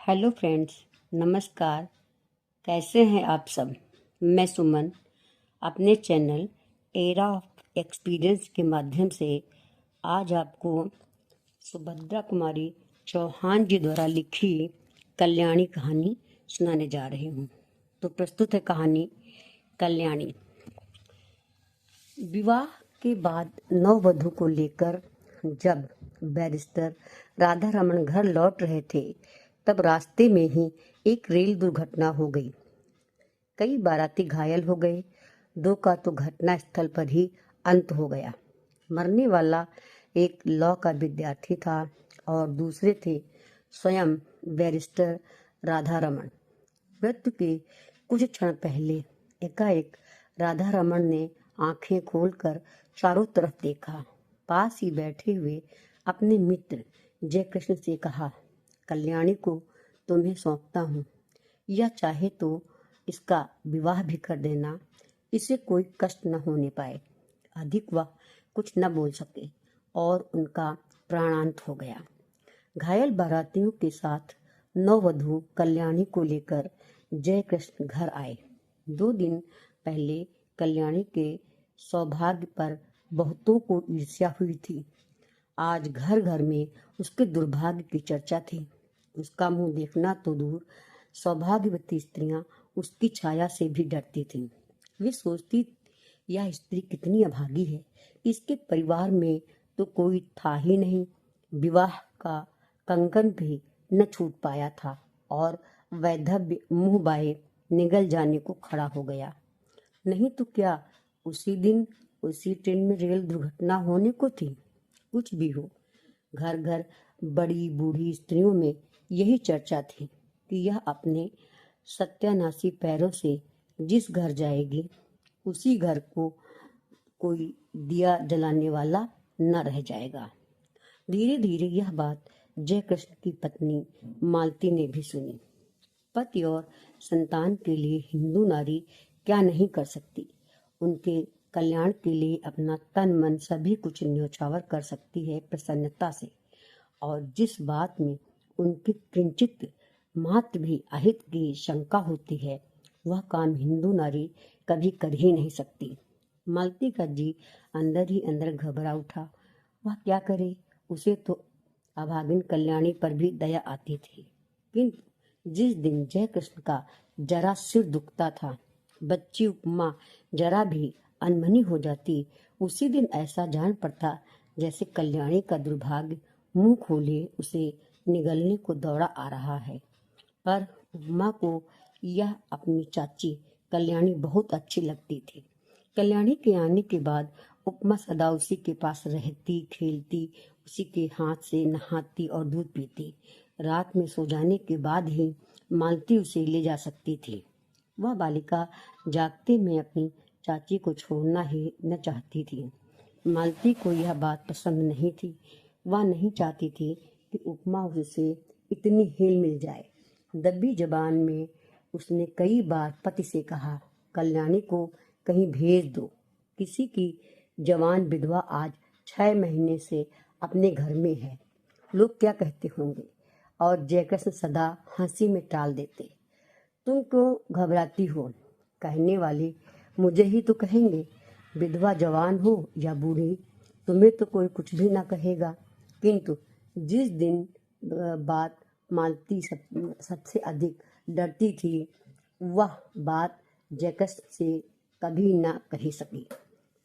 Hello friends, नमस्कार। कैसे हैं आप सब? मैं सुमन अपने चैनल एरा ऑफ एक्सपीरियंस के माध्यम से आज आपको सुभद्रा कुमारी चौहान जी द्वारा लिखी कल्याणी कहानी सुनाने जा रही हूँ। तो प्रस्तुत है कहानी कल्याणी। विवाह के बाद नववधू को लेकर जब बैरिस्टर राधा रमन घर लौट रहे थे तब रास्ते में ही एक रेल दुर्घटना हो गई। कई बाराती घायल हो गए। दो का तो घटना स्थल पर ही अंत हो गया। मरने वाला एक लॉ का विद्यार्थी था और दूसरे थे स्वयं बैरिस्टर राधा रमन। मृत्यु के कुछ क्षण पहले एकाएक राधा रमन ने आंखें खोलकर चारों तरफ देखा। पास ही बैठे हुए अपने मित्र जयकृष्ण से कहा, कल्याणी को तुम्हें सौंपता हूँ। या चाहे तो इसका विवाह भी कर देना, इसे कोई कष्ट न होने पाए। अधिक वह कुछ न बोल सके और उनका प्राणांत हो गया। घायल बारातियों के साथ नववधू कल्याणी को लेकर जयकृष्ण घर आए। 2 दिन पहले कल्याणी के सौभाग्य पर बहुतों को ईर्ष्या हुई थी। आज घर घर में उसके दुर्भाग्य की चर्चा थी। उसका मुंह देखना तो दूर, सौभाग्यवती स्त्रियां उसकी छाया से भी डरती थीं। वे सोचती, यह स्त्री कितनी अभागी है। इसके परिवार में तो कोई था ही नहीं। विवाह का कंकन भी न छूट पाया था और वैधव्य मुंह बाए निगल जाने को खड़ा हो गया। नहीं तो क्या उसी दिन उसी ट्रेन में रेल दुर्घटना होने को थी। कुछ भी हो, घर घर बड़ी बूढ़ी स्त्रियों में यही चर्चा थी कि यह अपने सत्यानाशी पैरों से जिस घर जाएगी उसी घर को कोई दिया जलाने वाला न रह जाएगा। धीरे धीरे यह बात जयकृष्ण की पत्नी मालती ने भी सुनी। पति और संतान के लिए हिंदू नारी क्या नहीं कर सकती। उनके कल्याण के लिए अपना तन मन सभी कुछ न्यौछावर कर सकती है प्रसन्नता से। और जिस बात में उनकी किंचित मात्र भी अहित की शंका होती है, वह काम हिंदू नारी कभी कर ही नहीं सकती। मालती का जी अंदर ही अंदर घबरा उठा। वह क्या करे? उसे तो अभागिन कल्याणी पर भी दया आती थी, किंतु जिस दिन जयकृष्ण का जरा सिर दुखता था, बच्ची उपमा जरा भी अनमनी हो जाती, उसी दिन ऐसा जान पड़ता जैसे कल्याणी का दुर्भाग्य मुंह खोले उसे निगलने को दौड़ा आ रहा है। पर उपमा को यह अपनी चाची कल्याणी बहुत अच्छी लगती थी। कल्याणी के आने के बाद उपमा सदा उसी के पास रहती, खेलती, उसी के हाथ से नहाती और दूध पीती। रात में सो जाने के बाद ही मालती उसे ले जा सकती थी। वह बालिका जागते में अपनी चाची को छोड़ना ही न चाहती थी। मालती को यह बात पसंद नहीं थी। वह नहीं चाहती थी कि उपमा उससे इतनी हिल मिल जाए। दबी जबान में उसने कई बार पति से कहा, कल्याणी को कहीं भेज दो। किसी की जवान विधवा आज 6 महीने से अपने घर में है, लोग क्या कहते होंगे। और जयकृष्ण सदा हंसी में टाल देते, तुम क्यों घबराती हो? कहने वाले मुझे ही तो कहेंगे। विधवा जवान हो या बूढ़ी, तुम्हें तो कोई कुछ भी ना कहेगा। किंतु जिस दिन बात मालती सबसे अधिक डरती थी, वह बात जयकृष्ण से कभी ना कही सकी।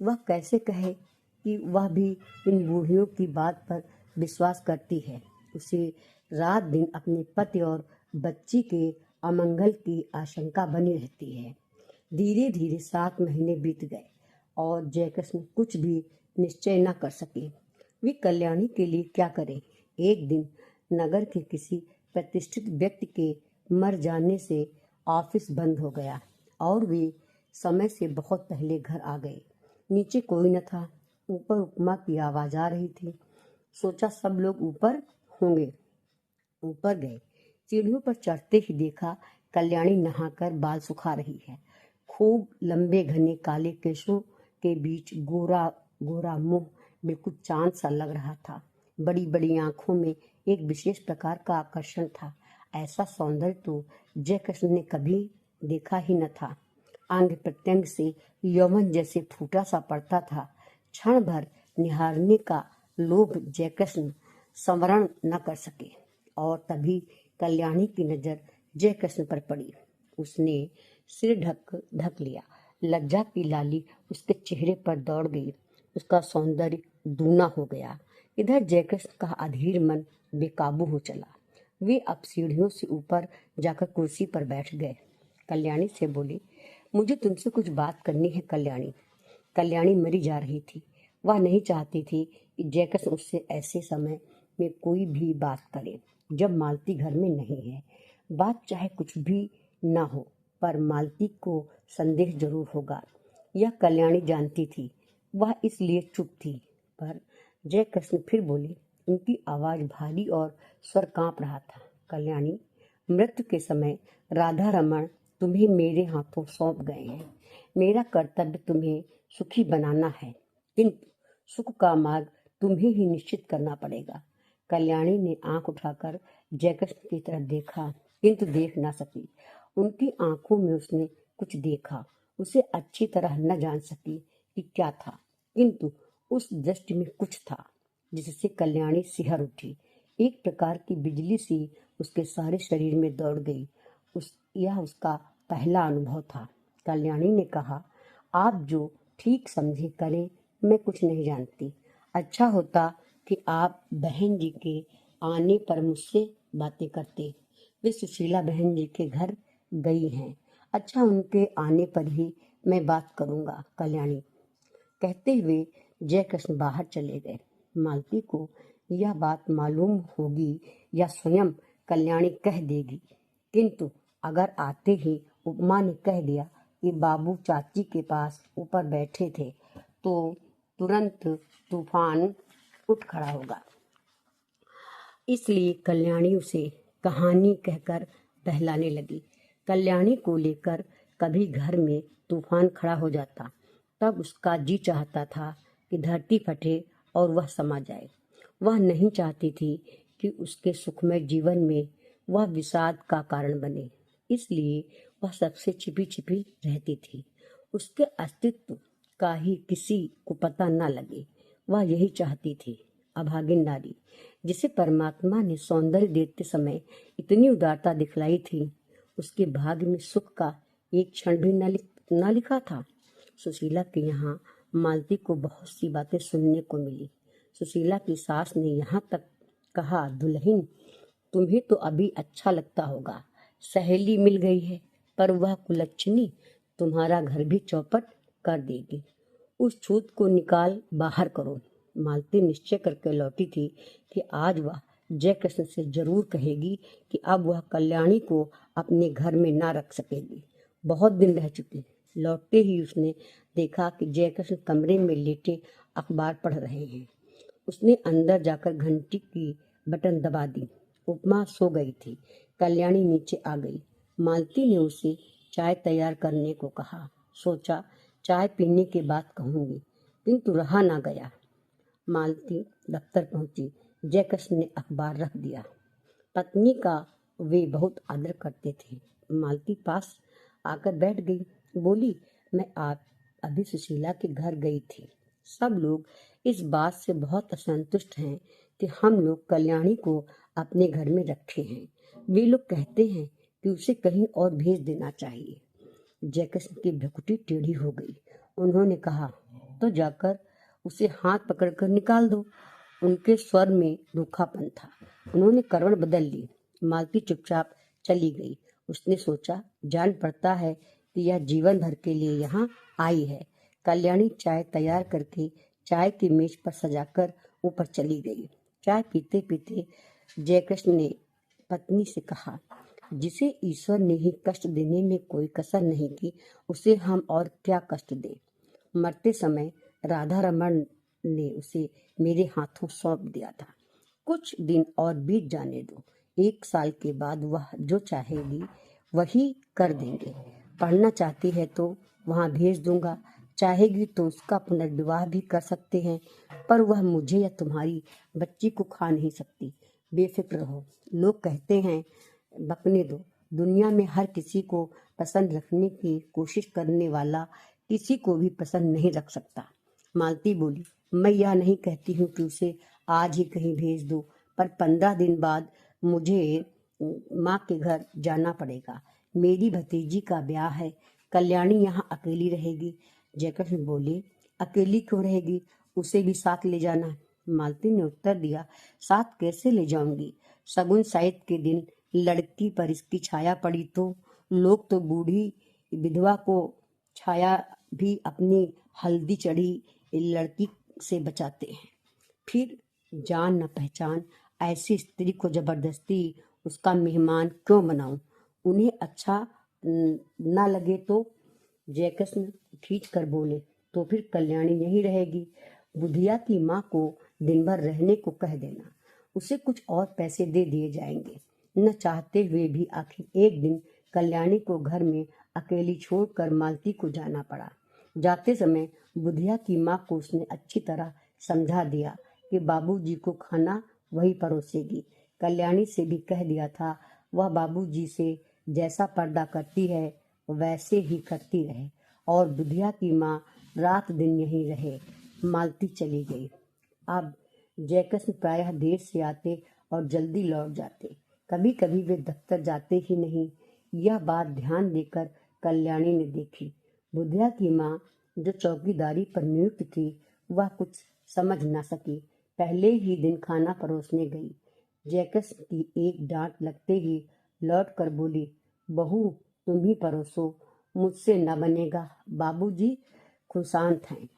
वह कैसे कहे कि वह भी इन बूढ़ियों की बात पर विश्वास करती है। उसे रात दिन अपने पति और बच्ची के अमंगल की आशंका बनी रहती है। धीरे धीरे 7 महीने बीत गए और जयकृष्ण कुछ भी निश्चय न कर सके। वे कल्याणी के लिए क्या करें। एक दिन नगर के किसी प्रतिष्ठित व्यक्ति के मर जाने से ऑफिस बंद हो गया और वे समय से बहुत पहले घर आ गए। नीचे कोई न था। ऊपर उपमा की आवाज आ रही थी। सोचा सब लोग ऊपर होंगे। ऊपर गए। सीढ़ियों पर चढ़ते ही देखा कल्याणी नहाकर बाल सुखा रही है। खूब लंबे घने काले केशों के बीच गोरा गोरा मुंह बिल्कुल चांद सा लग रहा था। बड़ी बड़ी आंखों में एक विशेष प्रकार का आकर्षण था। ऐसा सौंदर्य तो जयकृष्ण ने कभी देखा ही न था। अंग प्रत्यंग से यौवन जैसे फूटा सा पड़ता था। क्षण भर निहारने का लोभ जयकृष्ण संवरण न कर सके और तभी कल्याणी की नजर जयकृष्ण पर पड़ी। उसने सिर ढक लिया। लज्जा की लाली उसके चेहरे पर दौड़ गई। उसका सौंदर्य दूना हो गया। इधर जयकृष्ण का अधीर मन बेकाबू हो चला। वे अब सीढ़ियों से ऊपर जाकर कुर्सी पर बैठ गए। कल्याणी से बोली, मुझे तुमसे कुछ बात करनी है कल्याणी। कल्याणी मरी जा रही थी। वह नहीं चाहती थी कि जयकृष्ण उससे ऐसे समय में कोई भी बात करे जब मालती घर में नहीं है। बात चाहे कुछ भी ना हो, पर मालती को संदेह जरूर होगा। यह कल्याणी जानती थी। वह इसलिए चुप थी। पर जयकृष्ण फिर बोले। उनकी आवाज भारी और स्वर कांप रहा था। कल्याणी, मृत्यु के समय राधा रमण तुम्हें मेरे हाथों सौंप गए हैं। मेरा कर्तव्य तुम्हें सुखी बनाना है, किंतु सुख का मार्ग तुम्हें ही निश्चित करना पड़ेगा। कल्याणी ने आंख उठाकर जयकृष्ण की तरफ देखा, किंतु देख ना सकी। उनकी आंखों में उसने कुछ देखा। उसे अच्छी तरह न जान सकी कि क्या था, किंतु उस दृष्टि में कुछ था जिससे कल्याणी सिहर उठी। एक प्रकार की बिजली सी उसके सारे शरीर में दौड़ गई। यह उसका पहला अनुभव था। कल्याणी ने कहा, आप जो ठीक समझे करें, मैं कुछ नहीं जानती। अच्छा होता कि आप बहन जी के आने पर मुझसे बातें करते। वे सुशीला बहन जी के घर गई हैं। अच्छा, उनके आने पर ही मैं बात करूंगा कल्याणी। कहते हुए जयकृष्ण बाहर चले गए। मालती को यह बात मालूम होगी या स्वयं कल्याणी कह देगी, किंतु अगर आते ही उपमा ने कह दिया कि बाबू चाची के पास ऊपर बैठे थे, तो तुरंत तूफान उठ खड़ा होगा। इसलिए कल्याणी उसे कहानी कहकर बहलाने लगी। कल्याणी को लेकर कभी घर में तूफान खड़ा हो जाता, तब उसका जी चाहता था कि धरती फटे और वह समा जाए। वह नहीं चाहती थी कि उसके सुखमय जीवन में वह विषाद का कारण बने। इसलिए वह सबसे छिपी छिपी रहती थी। उसके अस्तित्व का ही किसी को पता न लगे। वह यही चाहती थी। अभागिन नारी, जिसे परमात्मा ने सौंदर्य देते समय इतनी उदारता दिखलाई थी, उसके भाग्य में सुख का एक क्षण भी न लिखा था। सुशीला के यहाँ मालती को बहुत सी बातें सुनने को मिली। सुशीला की सास ने यहाँ तक कहा, दुल्हन, तुम्हें तो अभी अच्छा लगता होगा, सहेली मिल गई है, पर वह कुलच्छनी तुम्हारा घर भी चौपट कर देगी। उस छूत को निकाल बाहर करो। मालती निश्चय करके लौटी थी कि आज वह जयकृष्ण से जरूर कहेगी कि अब वह कल्याणी को अपने घर में ना रख सकेगी। बहुत दिन रह चुके। लौटते ही उसने देखा कि जयकृष्ण कमरे में लेटे अखबार पढ़ रहे हैं। उसने अंदर जाकर घंटी की बटन दबा दी। उपमा सो गई थी। कल्याणी नीचे आ गई। मालती ने उसे चाय तैयार करने को कहा। सोचा चाय पीने के बाद कहूंगी, किंतु रहा ना गया। मालती दफ्तर पहुंची। जयकृष्ण ने अखबार रख दिया। पत्नी का वे बहुत आदर करते थे। मालती पास आकर बैठ गई। बोली, मैं आप अभी सुशीला के घर गई थी। सब लोग इस बात से बहुत असंतुष्ट हैं कि हम लोग कल्याणी को अपने घर में रखे हैं। वे लोग कहते हैं कि उसे कहीं और भेज देना चाहिए। जयकृष्ण की भ्रुकुटी टेढ़ी हो गई। उन्होंने कहा, तो जाकर उसे हाथ पकड़कर निकाल दो। उनके स्वर में रूखापन था। उन्होंने करवट बदल ली। मालती चुपचाप चली गई। उसने सोचा, जान पड़ता है कि यह जीवन भर के लिए यहाँ आई है। कल्याणी चाय तैयार करके चाय की मेज पर सजाकर ऊपर चली गई। चाय पीते पीते जयकृष्ण ने पत्नी से कहा, जिसे ईश्वर ने ही कष्ट देने में कोई कसर नहीं की, उसे हम और क्या कष्ट दें। मरते समय राधा रमण ने उसे मेरे हाथों सौंप दिया था। कुछ दिन और बीत जाने दो। 1 साल के बाद वह जो चाहेगी वही कर देंगे। पढ़ना चाहती है तो वहाँ भेज दूंगा। चाहेगी तो उसका पुनर्विवाह भी कर सकते हैं, पर वह मुझे या तुम्हारी बच्ची को खा नहीं सकती। बेफिक्र रहो। लोग कहते हैं बकने दो। दुनिया में हर किसी को पसंद रखने की कोशिश करने वाला किसी को भी पसंद नहीं रख सकता। मालती बोली, मैं यह नहीं कहती हूँ कि उसे आज ही कहीं भेज दो, पर 15 दिन बाद मुझे माँ के घर जाना पड़ेगा। मेरी भतीजी का ब्याह है। कल्याणी यहाँ अकेली रहेगी। जयकृष्ण बोले, अकेली क्यों रहेगी, उसे भी साथ ले जाना। मालती ने उत्तर दिया, साथ कैसे ले जाऊंगी? शगुन साइत के दिन लड़की पर इसकी छाया पड़ी तो लोग तो बूढ़ी विधवा को छाया भी अपनी हल्दी चढ़ी लड़की से बचाते हैं। फिर जान न पहचान ऐसी स्त्री को जबरदस्ती उसका मेहमान क्यों बनाऊं? उन्हें अच्छा न लगे तो? जयकृष्ण खींच कर बोले, तो फिर कल्याणी यहीं रहेगी। बुधिया की माँ को दिन भर रहने को कह देना, उसे कुछ और पैसे दे दिए जाएंगे। न चाहते हुए भी आखिर एक दिन कल्याणी को घर में अकेली छोड़कर मालती को जाना पड़ा। जाते समय बुधिया की माँ को उसने अच्छी तरह समझा दिया कि बाबूजी को खाना वही परोसेगी। कल्याणी से भी कह दिया था वह बाबूजी से जैसा पर्दा करती है वैसे ही करती रहे, और बुधिया की माँ रात दिन यहीं रहे। मालती चली गई। अब जयकृष्ण प्रायः देर से आते और जल्दी लौट जाते। कभी कभी वे दफ्तर जाते ही नहीं। यह बात ध्यान देकर कल्याणी ने देखी। बुधिया की माँ जो चौकीदारी पर नियुक्त थी वह कुछ समझ न सकी। पहले ही दिन खाना परोसने गई। जयकृष्ण की एक डांट लगते ही लौट कर बोली, बहू तुम ही परोसो, मुझसे न बनेगा, बाबूजी खुशांत हैं।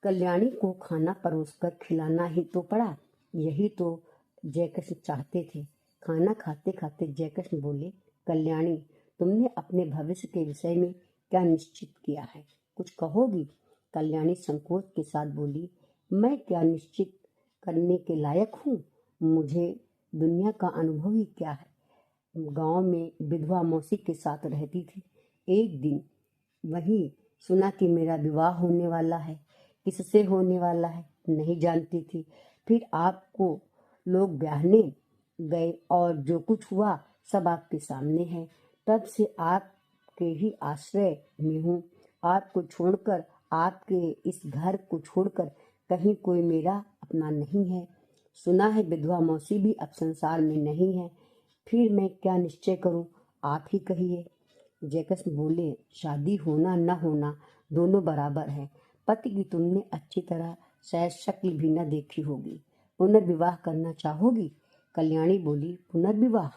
कल्याणी को खाना परोसकर खिलाना ही तो पड़ा। यही तो जयकृष्ण चाहते थे। खाना खाते खाते जयकृष्ण बोले, कल्याणी तुमने अपने भविष्य के विषय में क्या निश्चित किया है, कुछ कहोगी? कल्याणी संकोच के साथ बोली, मैं क्या निश्चित करने के लायक हूँ? मुझे दुनिया का अनुभव ही क्या है। गांव में विधवा मौसी के साथ रहती थी। एक दिन वही सुना कि मेरा विवाह होने वाला है। किससे होने वाला है नहीं जानती थी। फिर आपको लोग ब्याहने गए और जो कुछ हुआ सब आपके सामने है। तब से आपके ही आश्रय में हूँ। आपको छोड़कर, आपके इस घर को छोड़कर कहीं कोई मेरा अपना नहीं है। सुना है विधवा मौसी भी अब संसार में नहीं है। फिर मैं क्या निश्चय करूं, आप ही कहिए। जयकृष्ण बोले, शादी होना न होना दोनों बराबर है। पति की तुमने अच्छी तरह शायद शक्ल भी न देखी होगी। पुनर्विवाह करना चाहोगी? कल्याणी बोली, पुनर्विवाह?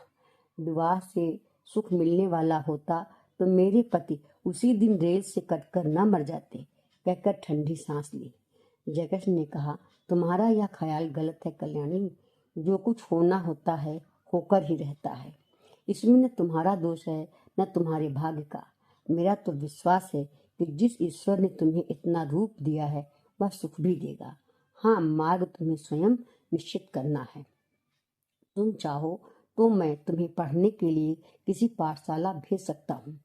विवाह से सुख मिलने वाला होता तो मेरे पति उसी दिन रेल से कटकर न मर जाते। कहकर ठंडी सांस ली। जयकृष्ण ने कहा, तुम्हारा यह ख्याल गलत है कल्याणी। जो कुछ होना होता है होकर ही रहता है। इसमें न तुम्हारा दोष है न तुम्हारे भाग्य का। मेरा तो विश्वास है कि जिस ईश्वर ने तुम्हें इतना रूप दिया है वह सुख भी देगा। हाँ, मार्ग तुम्हें स्वयं निश्चित करना है। तुम चाहो तो मैं तुम्हें पढ़ने के लिए किसी पाठशाला भेज सकता हूँ।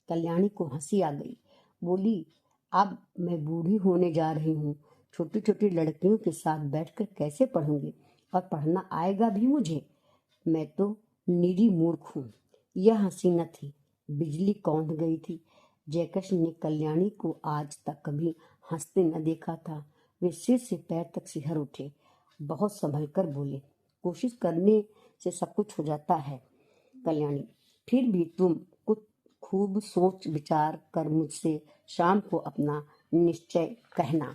कल्याणी को हंसी आ गई। बोली, अब मैं बूढ़ी होने जा रही हूँ, छोटी छोटी लड़कियों के साथ बैठकर कैसे पढ़ूंगी, और पढ़ना आएगा भी मुझे? मैं तो निरी मूर्ख हूँ। यह हंसी न थी, बिजली कौंध गई थी। जयकृष्ण ने कल्याणी को आज तक कभी हंसते न देखा था। वे सिर से पैर तक सिहर उठे। बहुत संभल कर बोले, कोशिश करने से सब कुछ हो जाता है कल्याणी। फिर भी तुम कुछ खूब सोच विचार कर मुझसे शाम को अपना निश्चय कहना।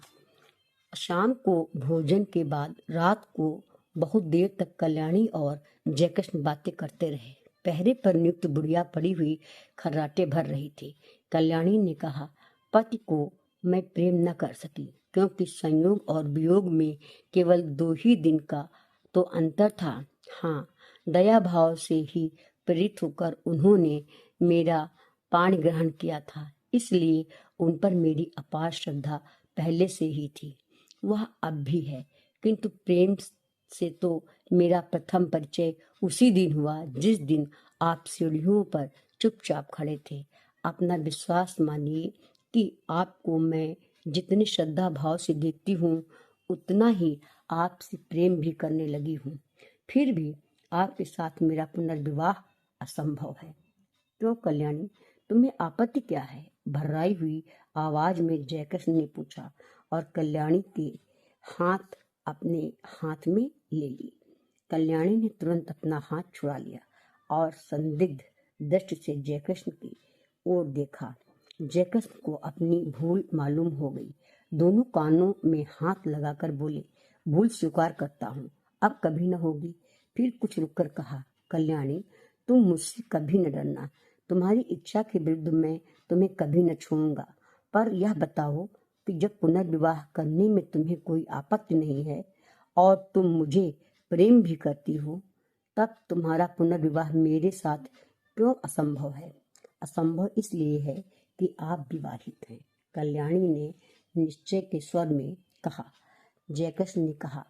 शाम को भोजन के बाद रात को बहुत देर तक कल्याणी और जयकृष्ण बातें करते रहे। पहरे पर नियुक्त बुढ़िया पड़ी हुई खर्राटे भर रही थी। कल्याणी ने कहा, पति को मैं प्रेम न कर सकी, क्योंकि संयोग और वियोग में केवल 2 ही दिन का तो अंतर था। हाँ, दया भाव से ही प्रेरित होकर उन्होंने मेरा पाणी ग्रहण किया था, इसलिए उन पर मेरी अपार श्रद्धा पहले से ही थी। वह अब भी है, किंतु प्रेम से तो मेरा प्रथम परिचय उसी दिन हुआ जिस दिन आप सीढ़ियों पर चुपचाप खड़े थे। अपना विश्वास मानिए कि आपको मैं जितनी श्रद्धा भाव से देखती हूँ उतना ही आपसे प्रेम भी करने लगी हूँ। फिर भी आपके साथ मेरा पुनर्विवाह असंभव है। क्यों कल्याणी, तुम्हें आपत्ति क्या है? भर्राई हुई आवाज में जयकृष्ण ने पूछा और कल्याणी के हाथ अपने हाथ में ले ली। कल्याणी ने तुरंत अपना हाथ छुड़ा लिया और संदिग्ध दृष्टि से जयकृष्ण की ओर देखा। जयकृष्ण को अपनी भूल मालूम हो गई। दोनों कानों में हाथ लगाकर बोले, भूल स्वीकार करता हूँ, अब कभी न होगी। फिर कुछ रुककर कहा, कल्याणी, तुम मुझसे कभी न डरना। तुम्हारी इच्छा के विरुद्ध मैं तुम्हें कभी न छोड़ूंगा। पर यह बताओ कि जब पुनर्विवाह करने में तुम्हें कोई आपत्ति नहीं है और तुम मुझे प्रेम भी करती हो, तब तुम्हारा पुनर्विवाह मेरे साथ क्यों असंभव है? असंभव इसलिए है कि आप विवाहित हैं, कल्याणी ने निश्चय के स्वर में कहा। जयकृष्ण ने कहा,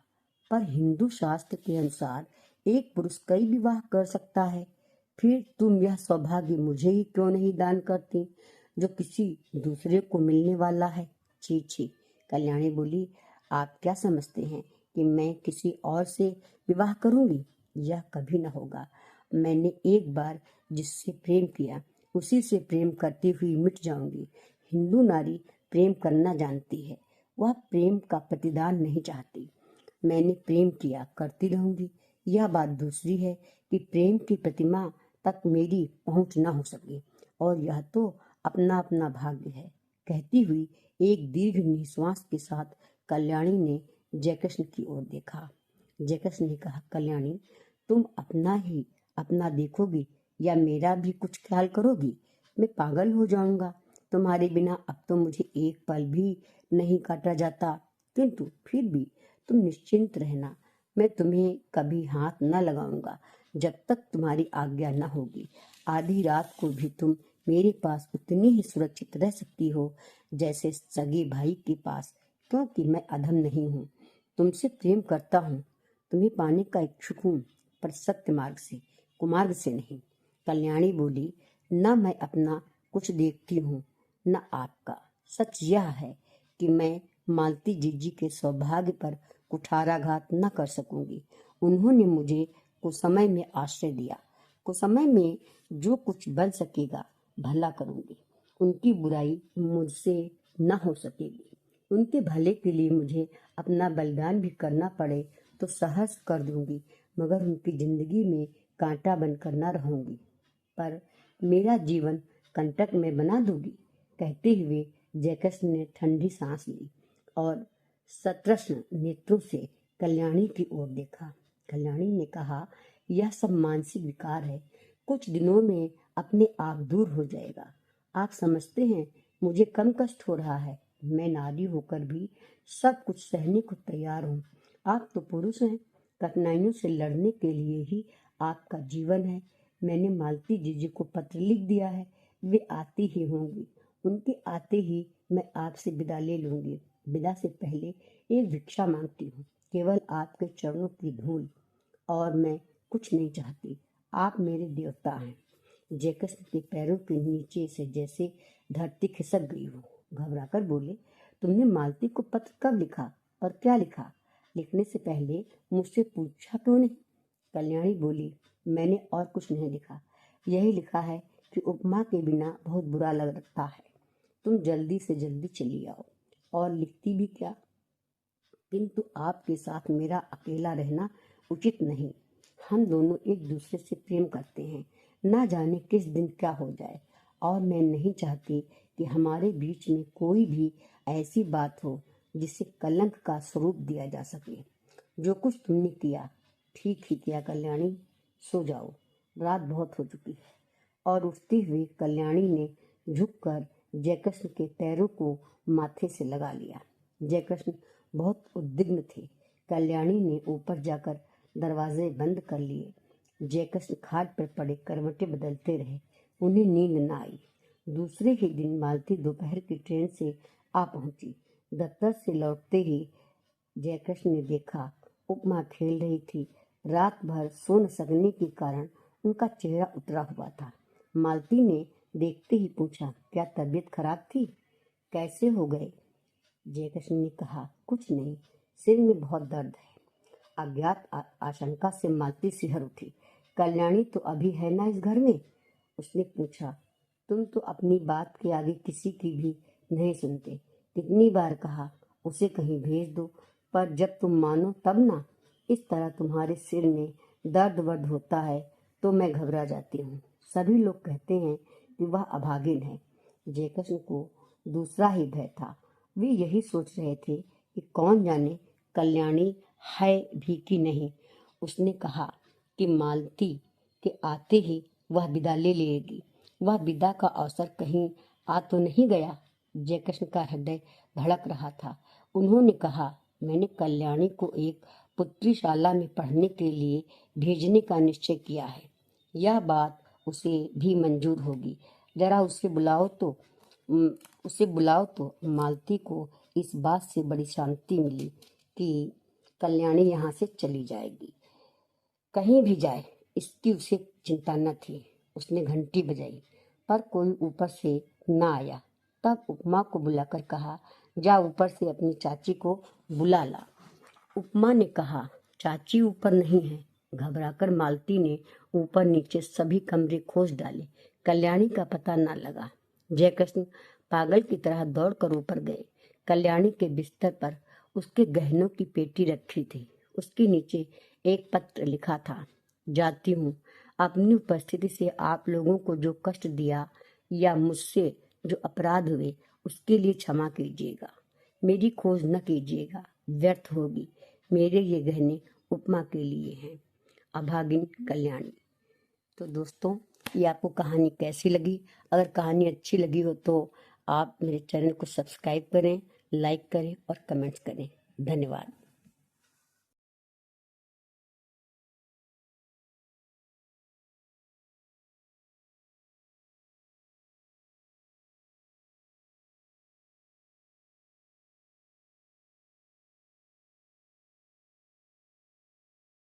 पर हिंदू शास्त्र के अनुसार एक पुरुष कई विवाह कर सकता है। फिर तुम यह सौभाग्य मुझे ही क्यों नहीं दान करती, जो किसी दूसरे को मिलने वाला है? छी छी, कल्याणी बोली, आप क्या समझते हैं कि मैं किसी और से विवाह करूंगी? यह कभी न होगा। मैंने एक बार जिससे प्रेम किया उसी से प्रेम करती हुई मिट जाऊंगी। हिंदू नारी प्रेम करना जानती है, वह प्रेम का प्रतिदान नहीं चाहती। मैंने प्रेम किया, करती रहूंगी। यह बात दूसरी है कि प्रेम की प्रतिमा तक मेरी पहुंच न हो सके, और यह तो अपना अपना भाग्य है। कहती हुई एक दीर्घ निश्वास के साथ कल्याणी ने जयकृष्ण की ओर देखा। जयकृष्ण ने कहा, कल्याणी, तुम अपना ही अपना देखोगी या मेरा भी कुछ ख्याल करोगी? मैं पागल हो जाऊंगा। तुम्हारे बिना अब तो मुझे एक पल भी नहीं काटा जाता। किंतु फिर भी तुम निश्चिंत रहना, मैं तुम्हें कभी हाथ न लगाऊंगा जब तक तुम्हारी आज्ञा न होगी। आधी रात को भी तुम मेरे पास उतनी ही सुरक्षित रह सकती हो जैसे सगे भाई के पास, क्योंकि मैं अधम नहीं हूँ। तुमसे प्रेम करता हूँ, तुम्हें पाने का इच्छुक हूँ, पर सत्य मार्ग से, कुमार्ग से नहीं। कल्याणी बोली, न मैं अपना कुछ देखती हूँ न आपका। सच यह है कि मैं मालती जीजी के सौभाग्य पर कुठाराघात न कर सकूंगी। उन्होंने मुझे कुसमय में आश्रय दिया। कुसमय में जो कुछ बन सकेगा भला करूंगी। उनकी बुराई मुझसे न हो सकेगी। उनके भले के लिए मुझे अपना बलिदान भी करना पड़े तो सहर्ष कर दूंगी, मगर उनकी जिंदगी में कांटा बनकर न रहूंगी। पर मेरा जीवन कंटक में बना दूंगी। कहते हुए जयकृष्ण ने ठंडी सांस ली और सतृष्ण नेत्रों से कल्याणी की ओर देखा। कल्याणी ने कहा, यह सब मानसिक विकार है, कुछ दिनों में अपने आप दूर हो जाएगा। आप समझते हैं मुझे कम कष्ट हो रहा है? मैं नारी होकर भी सब कुछ सहने को तैयार हूँ। आप तो पुरुष हैं, कठिनाइयों से लड़ने के लिए ही आपका जीवन है। मैंने मालती जीजी को पत्र लिख दिया है, वे आती ही होंगी। उनके आते ही मैं आपसे विदा ले लूंगी। विदा से पहले एक भिक्षा मांगती हूँ, केवल आपके चरणों की धूल, और मैं कुछ नहीं चाहती। आप मेरे देवता हैं। जयकृष्ण के पैरों के नीचे से जैसे धरती खिसक गई हो। घबराकर बोले, तुमने मालती को पत्र कब लिखा और क्या लिखा? लिखने से पहले मुझसे पूछा क्यों नहीं? कल्याणी बोली, मैंने और कुछ नहीं लिखा, यही लिखा है कि उपमा के बिना बहुत बुरा लगता है, तुम जल्दी से जल्दी चली आओ। और लिखती भी क्या, किंतु आपके साथ मेरा अकेला रहना उचित नहीं। हम दोनों एक दूसरे से प्रेम करते हैं, ना जाने किस दिन क्या हो जाए, और मैं नहीं चाहती कि हमारे बीच में कोई भी ऐसी बात हो जिसे कलंक का स्वरूप दिया जा सके। जो कुछ तुमने किया ठीक ही किया कल्याणी, सो जाओ, रात बहुत हो चुकी है। और उठते हुए कल्याणी ने झुककर जयकृष्ण के पैरों को माथे से लगा लिया। जयकृष्ण बहुत उद्विग्न थे। कल्याणी ने ऊपर जाकर दरवाजे बंद कर लिए। जयकृष्ण खाट पर पड़े करवटें बदलते रहे, उन्हें नींद न आई। दूसरे ही दिन मालती दोपहर की ट्रेन से आ पहुंची। दफ्तर से लौटते ही जयकृष्ण ने देखा उपमा खेल रही थी। रात भर सो न सकने के कारण उनका चेहरा उतरा हुआ था। मालती ने देखते ही पूछा, क्या तबीयत खराब थी? कैसे हो गए? जयकृष्ण ने कहा, कुछ नहीं, सिर में बहुत दर्द है। अज्ञात आशंका से मालती सिहर उठी। कल्याणी तो अभी है ना इस घर में? उसने पूछा। तुम तो अपनी बात के आगे किसी की भी नहीं सुनते। कितनी बार कहा उसे कहीं भेज दो, पर जब तुम मानो तब ना। इस तरह तुम्हारे सिर में दर्द वर्द होता है तो मैं घबरा जाती हूँ। सभी लोग कहते हैं कि वह अभागिन है। जयकृष्ण को दूसरा ही भय था। वे यही सोच रहे थे कि कौन जाने कल्याणी है भी कि नहीं। उसने कहा कि मालती के आते ही वह विदा ले लेगी। वह विदा का अवसर कहीं आ तो नहीं गया? जयकृष्ण का हृदय धड़क रहा था। उन्होंने कहा, मैंने कल्याणी को एक पुत्रीशाला में पढ़ने के लिए भेजने का निश्चय किया है। यह बात उसे भी मंजूर होगी। जरा उसे बुलाओ तो। मालती को इस बात से बड़ी शांति मिली कि कल्याणी यहाँ से चली जाएगी। कहीं भी जाए इसकी उसे चिंता न थी। उसने घंटी बजाई पर कोई ऊपर से न आया। तब उपमा को बुलाकर कहा, जा ऊपर से अपनी चाची को बुला ला। उपमा ने कहा, चाची ऊपर नहीं है। घबराकर मालती ने ऊपर नीचे सभी कमरे खोज डाले। कल्याणी का पता न लगा। जयकृष्ण पागल की तरह दौड़कर ऊपर गए। कल्याणी के बिस्तर पर उसके गहनों की पेटी रखी थी। उसके नीचे एक पत्र लिखा था, जाती हूँ। अपनी उपस्थिति से आप लोगों को जो कष्ट दिया या मुझसे जो अपराध हुए उसके लिए क्षमा कीजिएगा। मेरी खोज न कीजिएगा, व्यर्थ होगी। मेरे ये गहने उपमा के लिए हैं। अभागिन कल्याणी। तो दोस्तों, ये आपको कहानी कैसी लगी? अगर कहानी अच्छी लगी हो तो आप मेरे चैनल को सब्सक्राइब करें, लाइक करें और कमेंट्स करें। धन्यवाद।